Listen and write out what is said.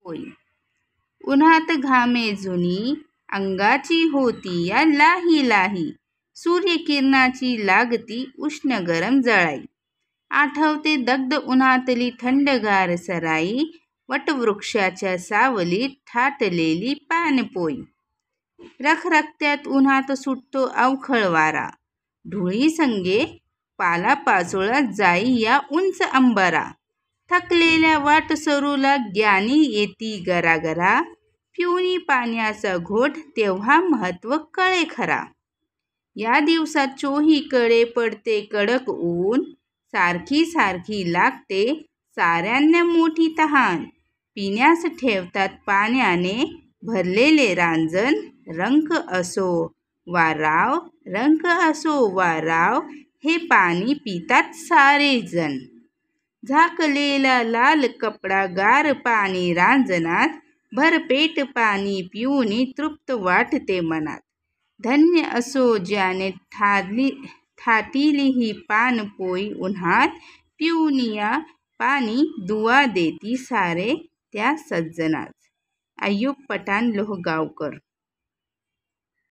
होई. उन्हात घामे जुनी अंगाची होती या लाही लाही. सूर्यकिरणाची लागती उष्ण गरम जळाई. आठवते दग्ध उन्हातली थंडगार सराई. वटवृक्षाच्या सावलीत थाटलेली पानपोई. रखरखत्यात उन्हात सुटतो अवखळ वारा. धुळी संगे पालापाचोळा जाई या उंच अंबरा. थकलेल्या वाटसरूला ग्यानी येती गरागरा. पिऊनी पाण्याचा घोट तेव्हा महत्व कळे खरा. या दिवसात चोहीकडे पडते कडक ऊन. सारखी सारखी लागते साऱ्यांना मोठी तहान. पिण्यास ठेवतात पाण्याने भरलेले रांजण. रंक असो वा राव, रंक असो वा राव, हे पाणी पितात सारे जण. झाकलेला लाल कपडा गार पाणी रांजणात. भरपेट पाणी पिऊनी तृप्त वाटते मनात. धन्य असो ज्याने थाटीली ही पानपोई उन्हात. पिऊनिया पाणी दुवा देती सारे त्या सज्जनास. अय्यूब पठाण लोहगावकर.